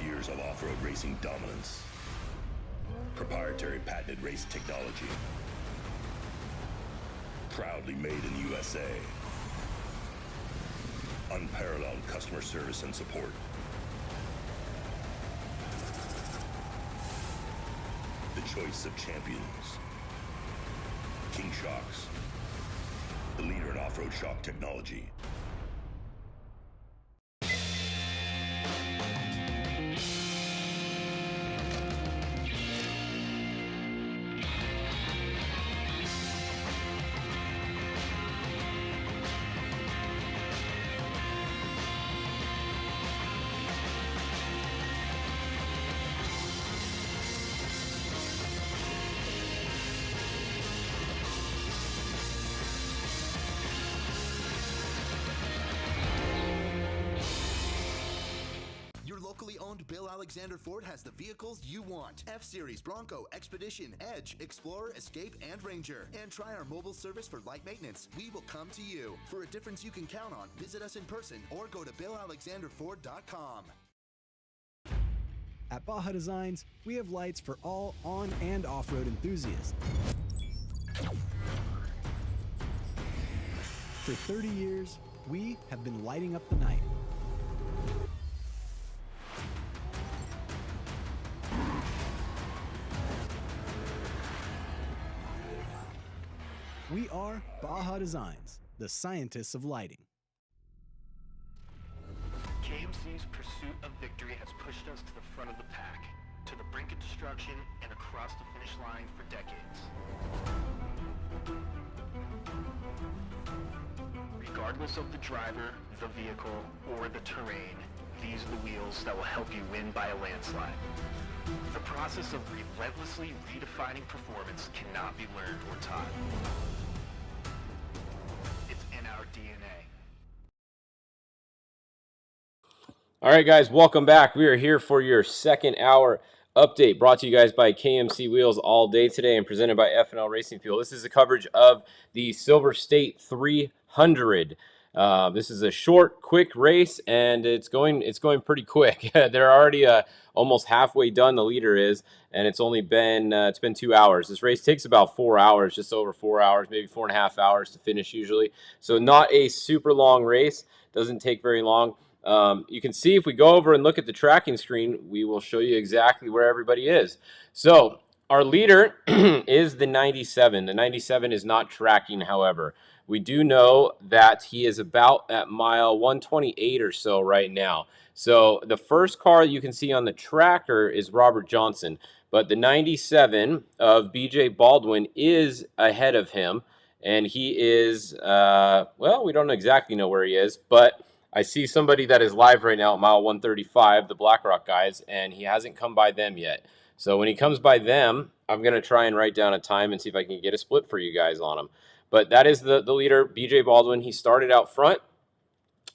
years of off-road racing dominance. Proprietary patented race technology. Proudly made in the USA. Unparalleled customer service and support. The choice of champions. King Shocks. The leader in off-road shock technology. Locally owned Bill Alexander Ford has the vehicles you want. F-Series, Bronco, Expedition, Edge, Explorer, Escape, and Ranger. And try our mobile service for light maintenance. We will come to you. For a difference you can count on, visit us in person or go to BillAlexanderFord.com. At Baja Designs, we have lights for all on- and off-road enthusiasts. For 30 years, we have been lighting up the night. We are Baja Designs, the scientists of lighting. KMC's pursuit of victory has pushed us to the front of the pack, to the brink of destruction and across the finish line for decades. Regardless of the driver, the vehicle, or the terrain, these are the wheels that will help you win by a landslide. The process of relentlessly redefining performance cannot be learned or taught. It's in our DNA. All right, guys, welcome back. We are here for your second hour update brought to you guys by KMC Wheels all day today and presented by F&L Racing Fuel. This is a coverage of the Silverstate 300. This is a short, quick race, and it's going pretty quick. They're already almost halfway done. The leader is, and it's been 2 hours. This race takes about 4 hours, just over 4 hours, maybe 4.5 hours to finish usually. So not a super long race. Doesn't take very long. You can see if we go over and look at the tracking screen, we will show you exactly where everybody is. So our leader is the 97. The 97 is not tracking, however. We do know that he is about at mile 128 or so right now. So the first car you can see on the tracker is Robert Johnson, but the 97 of BJ Baldwin is ahead of him, and he is, well, we don't exactly know where he is, but I see somebody that is live right now at mile 135, the BlackRock guys, and he hasn't come by them yet. So when he comes by them, I'm going to try and write down a time and see if I can get a split for you guys on him. But that is the leader, BJ Baldwin. He started out front.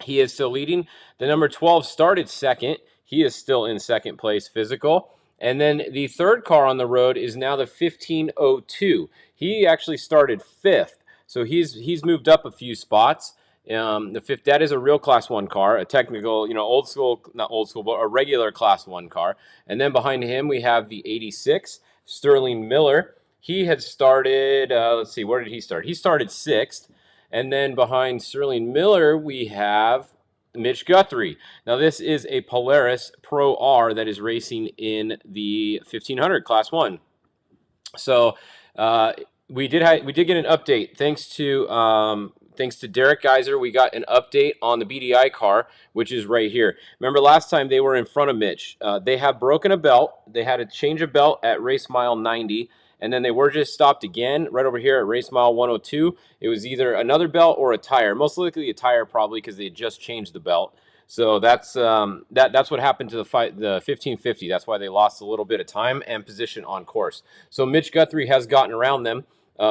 He is still leading. The number 12 started second. He is still in second place physical. And then the third car on the road is now the 1502. He actually started fifth. So he's moved up a few spots. The fifth, that is a real Class 1 car, a technical, old school, not old school, but a regular Class 1 car. And then behind him, we have the 86, Sterling Miller. He had started, let's see, where did he start? He started sixth. And then behind Sterling Miller, we have Mitch Guthrie. Now, this is a Polaris Pro R that is racing in the 1500 Class 1. So we did get an update. Thanks to Derek Geiser, we got an update on the BDI car, which is right here. Remember last time they were in front of Mitch. They have broken a belt. They had a change of belt at race mile 90. And then they were just stopped again right over here at race mile 102. It was either another belt or a tire. Most likely a tire probably because they had just changed the belt. So that's what happened to the 1550. That's why they lost a little bit of time and position on course. So Mitch Guthrie has gotten around them.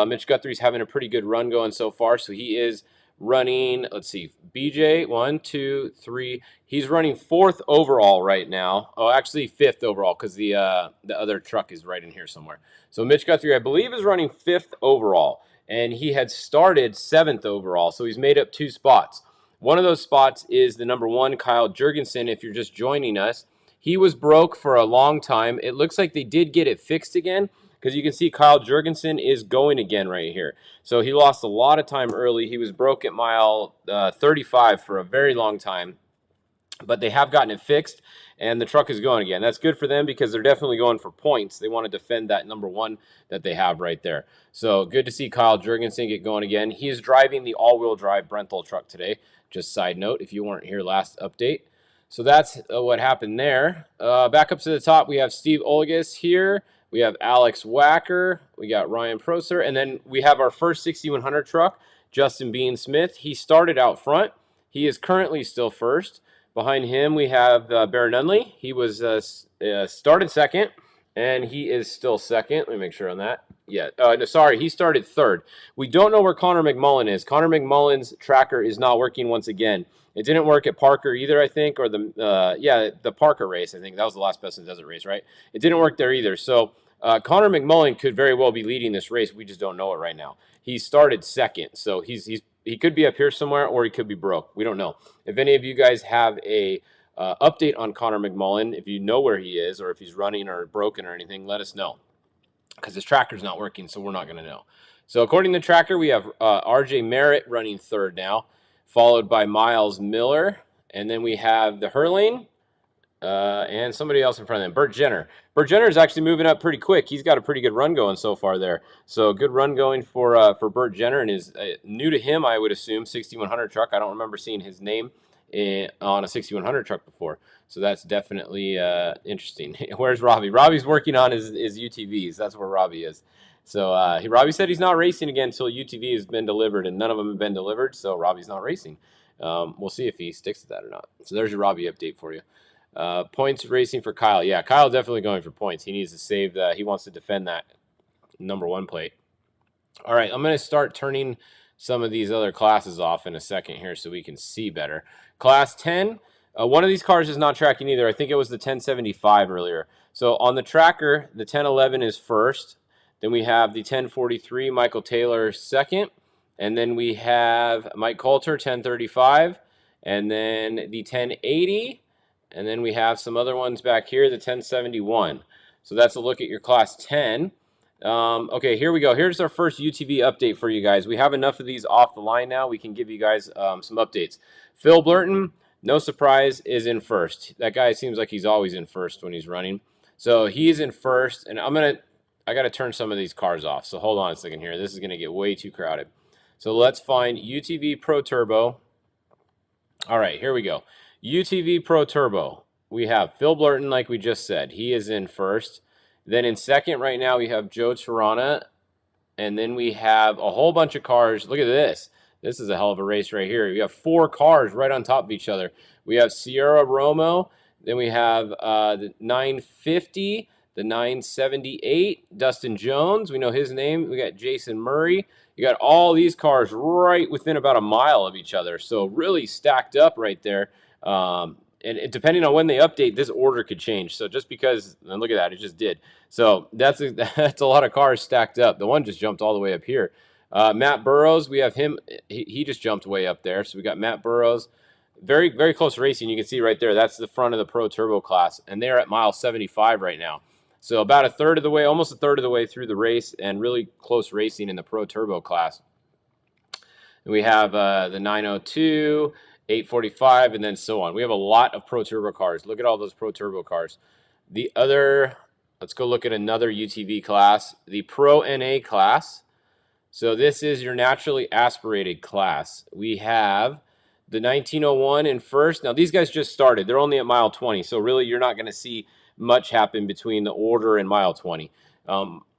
Mitch Guthrie's having a pretty good run going so far. So he is running, let's see, BJ, 1, 2, 3. He's running fourth overall right now. Oh, actually fifth overall because the other truck is right in here somewhere. So Mitch Guthrie, I believe, is running fifth overall. And he had started seventh overall. So he's made up 2 spots. One of those spots is the number 1, Kyle Jurgensen, if you're just joining us. He was broke for a long time. It looks like they did get it fixed again, because you can see Kyle Jurgensen is going again right here. So he lost a lot of time early. He was broke at mile 35 for a very long time, but they have gotten it fixed, and the truck is going again. That's good for them because they're definitely going for points. They want to defend that number 1 that they have right there. So good to see Kyle Jurgensen get going again. He is driving the all-wheel drive Brenthal truck today. Just side note, if you weren't here last update. So that's what happened there. Back up to the top, we have Steve Olagus here. We have Alex Wacker. We got Ryan Proser. And then we have our first 6100 truck, Justin Bean Smith. He started out front. He is currently still first. Behind him, we have Bear Nunley. He was started second, and he is still second. Let me make sure on that. Yeah, no, sorry, he started third. We don't know where Connor McMullen is. Connor McMullen's tracker is not working once again. It didn't work at Parker either, I think, or the Parker race. I think that was the last Best in the Desert race, right? It didn't work there either. So Connor McMullen could very well be leading this race. We just don't know it right now. He started second, so he could be up here somewhere, or he could be broke. We don't know. If any of you guys have a update on Connor McMullen, if you know where he is, or if he's running or broken or anything, let us know, because his tracker's not working, so we're not going to know. So according to the tracker, we have RJ Merritt running third now, followed by Miles Miller, and then we have the Hurling, and somebody else in front of them, Burt Jenner. Burt Jenner is actually moving up pretty quick. He's got a pretty good run going so far there. So good run going for Burt Jenner, and is new to him, I would assume, 6100 truck. I don't remember seeing his name on a 6100 truck before. So that's definitely interesting. Where's Robbie? Robbie's working on his UTVs. That's where Robbie is. So Robbie said he's not racing again until UTV has been delivered, and none of them have been delivered, so Robbie's not racing. We'll see if he sticks to that or not. So there's your Robbie update for you. Points racing for Kyle. Yeah, Kyle definitely going for points. He needs to save that. He wants to defend that number 1 plate. All right, I'm going to start turning some of these other classes off in a second here so we can see better. Class 10, one of these cars is not tracking either. I think it was the 1075 earlier. So on the tracker, the 1011 is first. Then we have the 1043, Michael Taylor second. And then we have Mike Coulter, 1035. And then the 1080. And then we have some other ones back here, the 1071. So that's a look at your Class 10. Okay, here we go. Here's our first UTV update for you guys. We have enough of these off the line now. We can give you guys some updates. Phil Blurton, no surprise, is in first. That guy seems like he's always in first when he's running. So he's in first, and I got to turn some of these cars off. So hold on a second here. This is going to get way too crowded. So let's find UTV Pro Turbo. All right, here we go. UTV Pro Turbo. We have Phil Blurton, like we just said. He is in first. Then in second right now, we have Joe Tirana. And then we have a whole bunch of cars. Look at this. This is a hell of a race right here. We have 4 cars right on top of each other. We have Sierra Romo. Then we have the 950, the 978, Dustin Jones. We know his name. We got Jason Murray. You got all these cars right within about a mile of each other. So really stacked up right there. And depending on when they update, this order could change. So just because, and look at that, it just did. So that's a lot of cars stacked up. The one just jumped all the way up here. Matt Burrows, we have him. He just jumped way up there. So we got Matt Burrows. Very, very close racing. You can see right there. That's the front of the Pro Turbo class. And they're at mile 75 right now. So about a third of the way, almost a third of the way through the race, and really close racing in the Pro Turbo class. And we have the 902, 845, and then so on. We have a lot of Pro Turbo cars. Look at all those Pro Turbo cars. The other, let's go look at another UTV class, the Pro NA class. So this is your naturally aspirated class. We have the 1901 in first. Now these guys just started. They're only at mile 20, so really you're not going to see much happen between the order and mile 20.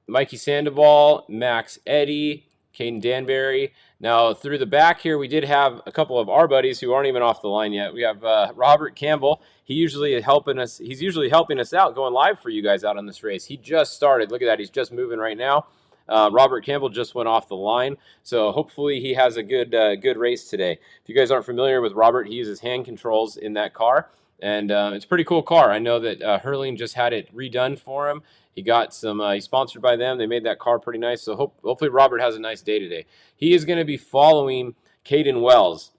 Mikey Sandoval, Max Eddy, Caden Danbury. Now through the back here, we did have a couple of our buddies who aren't even off the line yet. We have Robert Campbell. He's usually helping us out, going live for you guys out on this race. He just started. Look at that. He's just moving right now. Robert Campbell just went off the line, so hopefully he has a good race today. If you guys aren't familiar with Robert, he uses hand controls in that car, and it's a pretty cool car. I know that Hurling just had it redone for him. He got some. He's sponsored by them. They made that car pretty nice. So hopefully Robert has a nice day today. He is going to be following Caden Wells.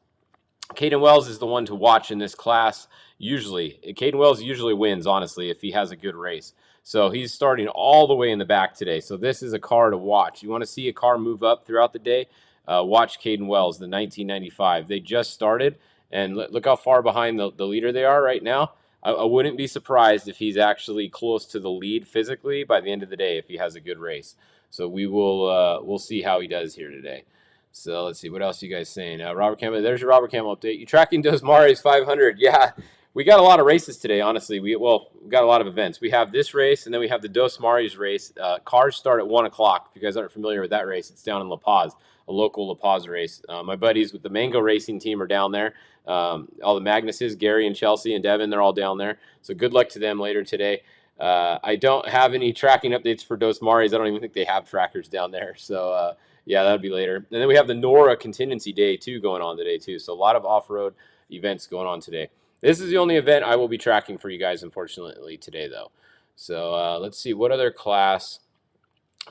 Caden Wells is the one to watch in this class. Usually, Caden Wells usually wins, honestly, if he has a good race. So he's starting all the way in the back today. So this is a car to watch. You want to see a car move up throughout the day? Watch Caden Wells, the 1995. They just started, and look how far behind the leader they are right now. I wouldn't be surprised if he's actually close to the lead physically by the end of the day if he has a good race. So we'll see how he does here today. So let's see, what else are you guys saying? Robert Campbell, there's your Robert Campbell update. You tracking Dos Mares 500? Yeah, we got a lot of races today, honestly. We got a lot of events. We have this race, and then we have the Dos Mares race. Cars start at 1 o'clock. If you guys aren't familiar with that race, it's down in La Paz, a local La Paz race. My buddies with the Mango Racing team are down there. All the Magnuses, Gary and Chelsea and Devin, they're all down there. So good luck to them later today. I don't have any tracking updates for Dos Mares. I don't even think they have trackers down there. So, yeah, that'll be later. And then we have the Nora Contingency Day, too, going on today, too. So a lot of off-road events going on today. This is the only event I will be tracking for you guys, unfortunately, today, though. So let's see. What other class?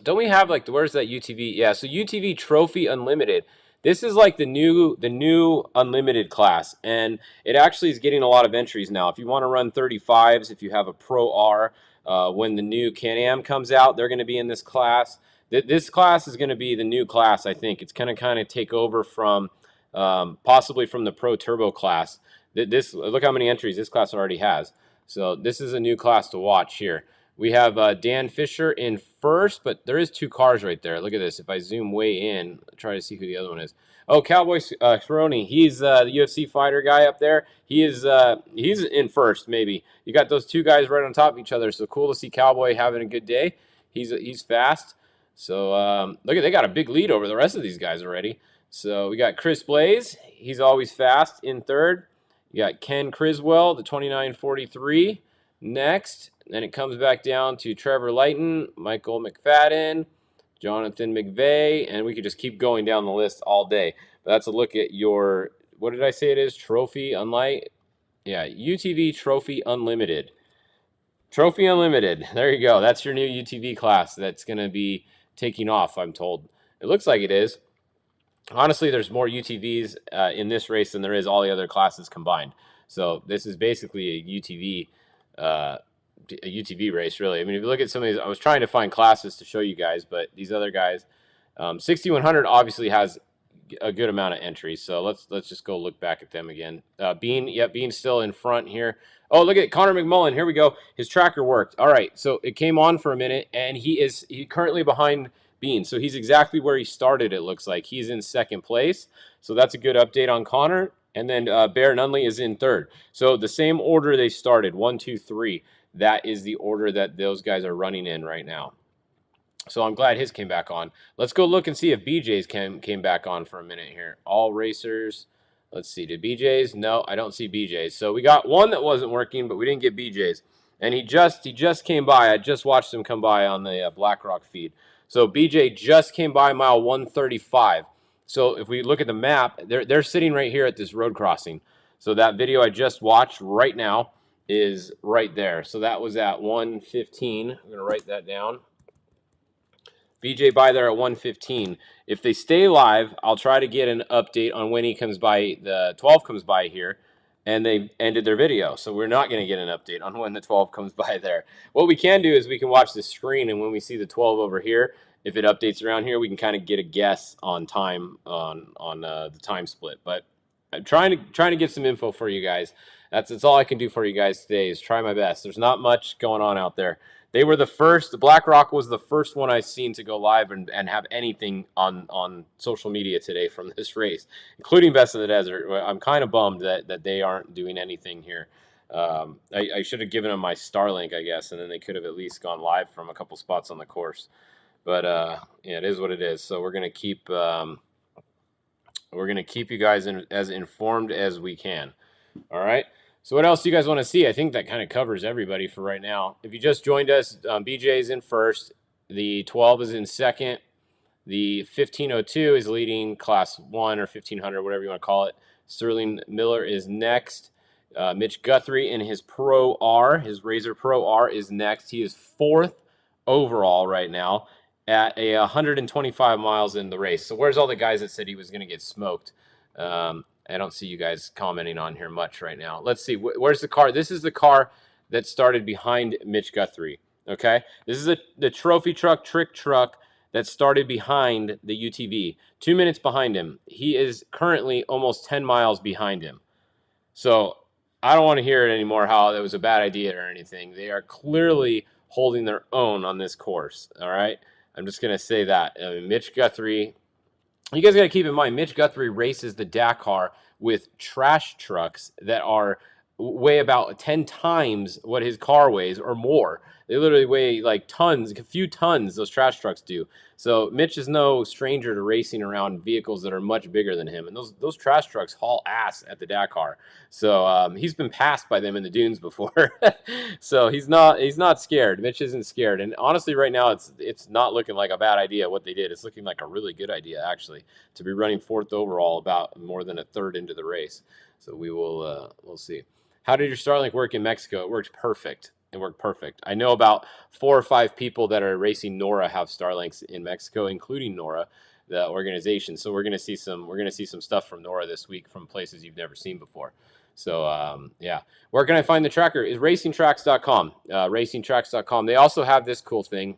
Don't we have, like, where's that UTV? Yeah, so UTV Trophy Unlimited. This is like the new unlimited class, and it actually is getting a lot of entries now. If you want to run 35s, if you have a Pro R, when the new Can-Am comes out, they're going to be in this class. This class is going to be the new class, I think. It's going to kind of take over from possibly from the Pro Turbo class. Look how many entries this class already has. So this is a new class to watch here. We have Dan Fisher in first, but there is 2 cars right there. Look at this. If I zoom way in, try to see who the other one is. Oh, Cowboy Cerrone. He's the UFC fighter guy up there. He's in first, maybe. You got those 2 guys right on top of each other. So cool to see Cowboy having a good day. He's fast. So look at, they got a big lead over the rest of these guys already. So we got Chris Blaze. He's always fast in third. You got Ken Criswell, the 2943, next. Then it comes back down to Trevor Lighton, Michael McFadden, Jonathan McVeigh, and we could just keep going down the list all day. But that's a look at your, what did I say it is? Trophy Unlight? Yeah, UTV Trophy Unlimited. Trophy Unlimited. There you go. That's your new UTV class that's going to be taking off, I'm told. It looks like it is. Honestly, there's more UTVs in this race than there is all the other classes combined. So this is basically a UTV race, really. I mean, if you look at some of these, I was trying to find classes to show you guys, but these other guys, 6100 obviously has a good amount of entries. So let's just go look back at them again. Bean's still in front here. Oh, look at Connor McMullen. Here we go. His tracker worked. All right, so it came on for a minute, and he's currently behind Bean. So he's exactly where he started, it looks like. He's in second place. So that's a good update on Connor. And then Bear Nunley is in third. So the same order they started, 1, 2, 3. That is the order that those guys are running in right now. So I'm glad his came back on. Let's go look and see if BJ's came back on for a minute here. All racers. Let's see. Did BJ's? No, I don't see BJ's. So we got one that wasn't working, but we didn't get BJ's. And he just came by. I just watched him come by on the BlackRock feed. So BJ just came by mile 135. So if we look at the map, they're sitting right here at this road crossing. So that video I just watched right now is right there. So that was at 1:15. I'm going to write that down. BJ by there at 1:15. If they stay live, I'll try to get an update on when he comes by, the 12 comes by here, and they ended their video. So we're not going to get an update on when the 12 comes by there. What we can do is we can watch the screen, and when we see the 12 over here, if it updates around here, we can kind of get a guess on time on the time split. But I'm trying to get some info for you guys. That's all I can do for you guys today is try my best. There's not much going on out there. They were the first. The BlackRock was the first one I've seen to go live and have anything on social media today from this race, including Best of the Desert. I'm kind of bummed that they aren't doing anything here. I should have given them my Starlink, I guess, and then they could have at least gone live from a couple spots on the course. But yeah, it is what it is. So we're gonna keep you guys as informed as we can. All right. So what else do you guys want to see? I think that kind of covers everybody for right now. If you just joined us, BJ is in first. The 12 is in second. The 1502 is leading Class 1 or 1500, whatever you want to call it. Sterling Miller is next. Mitch Guthrie in his Pro R, his Razor Pro R, is next. He is fourth overall right now at 125 miles in the race. So where's all the guys that said he was going to get smoked? I don't see you guys commenting on here much right now. Let's see. Where's the car? This is the car that started behind Mitch Guthrie. Okay. This is the trophy truck, trick truck that started behind the UTV. 2 minutes behind him. He is currently almost 10 miles behind him. So I don't want to hear it anymore how that was a bad idea or anything. They are clearly holding their own on this course. All right. I'm just going to say that. Mitch Guthrie, you guys got to keep in mind, Mitch Guthrie races the Dakar with trash trucks that weigh about 10 times what his car weighs or more. They literally weigh like tons, a few tons, those trash trucks do. So Mitch is no stranger to racing around vehicles that are much bigger than him. And those trash trucks haul ass at the Dakar. So he's been passed by them in the dunes before. So he's not scared. Mitch isn't scared. And honestly, right now, it's not looking like a bad idea what they did. It's looking like a really good idea, actually, to be running 4th overall about more than a third into the race. So we'll see. How did your Starlink work in Mexico? It worked perfect. It worked perfect. I know about 4 or 5 people that are racing NORA have Starlinks in Mexico, including NORA, the organization. So we're gonna see some stuff from NORA this week from places you've never seen before. So yeah, where can I find the tracker? Is racingtracks.com. Racingtracks.com. They also have this cool thing,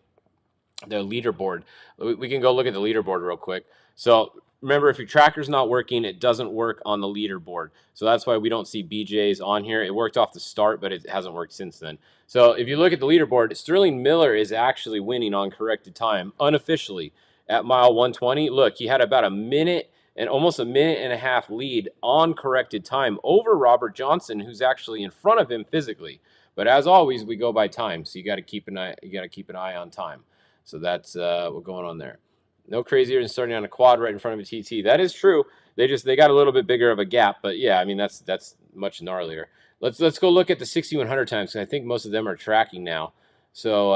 the leaderboard. We can go look at the leaderboard real quick. So remember, if your tracker's not working, it doesn't work on the leaderboard. So that's why we don't see BJ's on here. It worked off the start, but it hasn't worked since then. So if you look at the leaderboard, Sterling Miller is actually winning on corrected time unofficially at mile 120. Look, he had about almost a minute and a half lead on corrected time over Robert Johnson, who's actually in front of him physically. But as always, we go by time, so you got to keep an eye on time. So that's what's going on there. No crazier than starting on a quad right in front of a TT. That is true. They got a little bit bigger of a gap, but yeah, I mean that's much gnarlier. Let's go look at the 6100 times, because I think most of them are tracking now. So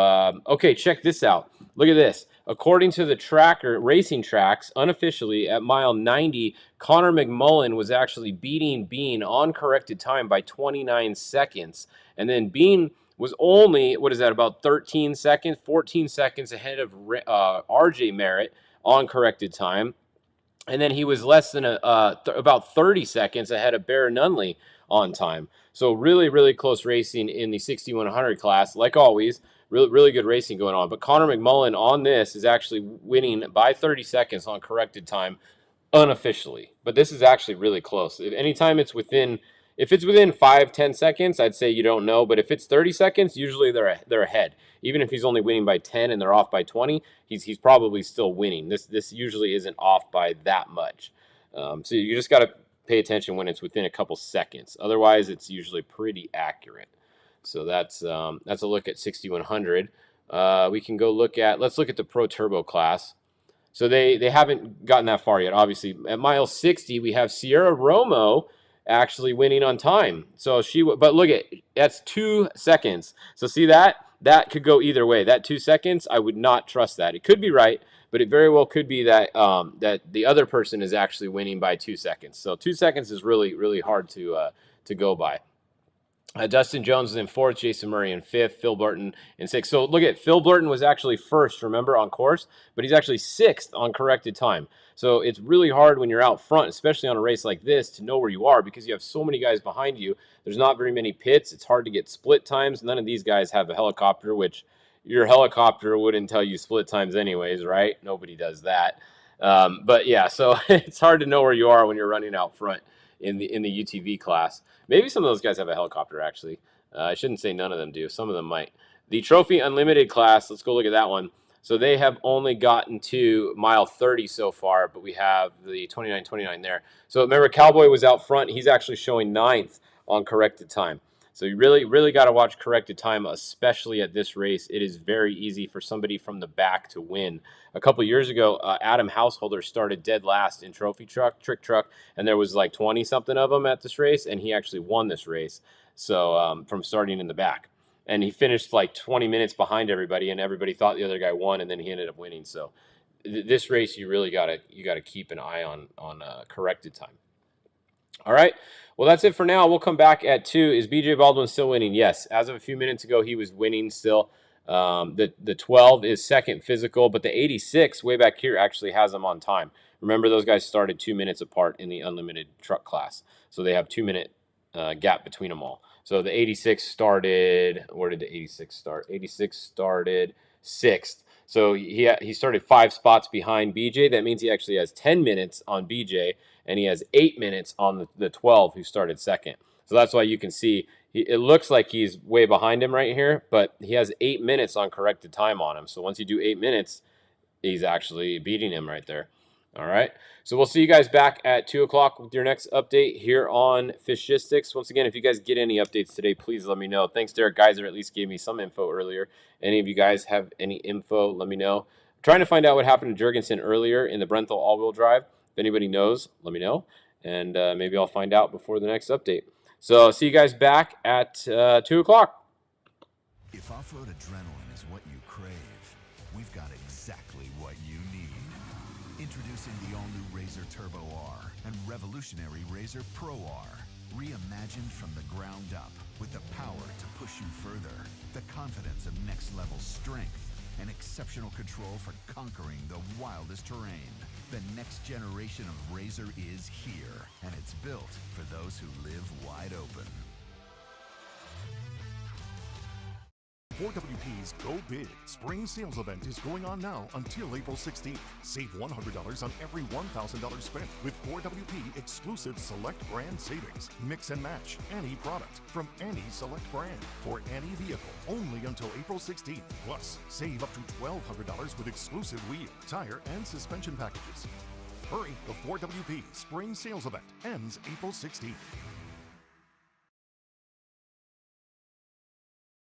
okay, check this out. Look at this. According to the tracker, Racing Tracks, unofficially at mile 90, Connor McMullen was actually beating Bean on corrected time by 29 seconds, and then Bean was only, about 13 seconds, 14 seconds ahead of RJ Merritt on corrected time. And then he was less than about 30 seconds ahead of Bear Nunley on time. So really, really close racing in the 6100 class. Like always, really good racing going on. But Connor McMullen on this is actually winning by 30 seconds on corrected time unofficially. But this is actually really close. If it's within 5-10 seconds, I'd say you don't know. But if it's 30 seconds, usually they're ahead. Even if he's only winning by 10 and they're off by 20, he's probably still winning. This usually isn't off by that much. So you just got to pay attention when it's within a couple seconds. Otherwise, it's usually pretty accurate. So that's a look at 6100. We can go let's look at the Pro Turbo class. So they haven't gotten that far yet. Obviously, at mile 60, we have Sierra Romo actually winning on time. So but look that's 2 seconds. So see that could go either way. That 2 seconds, I would not trust that. It could be right, but it very well could be that that the other person is actually winning by 2 seconds. So 2 seconds is really, really hard to go by. Dustin Jones is in 4th, Jason Murray in 5th, Phil Burton in 6th. So look at Phil Burton was actually 1st, remember, on course, but he's actually 6th on corrected time. So it's really hard when you're out front, especially on a race like this, to know where you are because you have so many guys behind you. There's not very many pits. It's hard to get split times. None of these guys have a helicopter, which your helicopter wouldn't tell you split times anyways, right? Nobody does that. But yeah, so it's hard to know where you are when you're running out front in the UTV class. Maybe some of those guys have a helicopter, actually. I shouldn't say none of them do. Some of them might. The Trophy Unlimited class, let's go look at that one. So they have only gotten to mile 30 so far, but we have the 29-29 there. So remember, Cowboy was out front. He's actually showing 9th on corrected time. So you really, really got to watch corrected time, especially at this race. It is very easy for somebody from the back to win. A couple years ago, Adam Householder started dead last in Trophy Truck, Trick Truck, and there was like 20-something of them at this race, and he actually won this race. So from starting in the back. And he finished like 20 minutes behind everybody, and everybody thought the other guy won, and then he ended up winning. So this race, you really gotta keep an eye on corrected time. All right. Well, that's it for now. We'll come back at 2. Is BJ Baldwin still winning? Yes. As of a few minutes ago, he was winning still. The 12 is second physical, but the 86 way back here actually has them on time. Remember, those guys started 2 minutes apart in the unlimited truck class, so they have 2-minute gap between them all. So the 86 started, where did the 86 start? 86 started 6th. So he started 5 spots behind BJ. That means he actually has 10 minutes on BJ, and he has 8 minutes on the 12 who started second. So that's why you can see it looks like he's way behind him right here, but he has 8 minutes on corrected time on him. So once you do 8 minutes, he's actually beating him right there. All right. So we'll see you guys back at 2 o'clock with your next update here on Fishgistics. Once again, if you guys get any updates today, please let me know. Thanks, Derek Geyser. At least gave me some info earlier. Any of you guys have any info, let me know. I'm trying to find out what happened to Jurgensen earlier in the Brenthal all-wheel drive. If anybody knows, let me know. And maybe I'll find out before the next update. So see you guys back at 2 o'clock. If off-road adrenaline is what you crave, we've got exactly what you need. Introducing the all-new Razor Turbo R and revolutionary Razor Pro R. Reimagined from the ground up with the power to push you further, the confidence of next-level strength, and exceptional control for conquering the wildest terrain. The next generation of Razor is here, and it's built for those who live wide open. 4WP's Go Big Spring Sales Event is going on now until April 16th. Save $100 on every $1,000 spent with 4WP exclusive select brand savings. Mix and match any product from any select brand for any vehicle only until April 16th. Plus, save up to $1,200 with exclusive wheel, tire, and suspension packages. Hurry, the 4WP Spring Sales Event ends April 16th.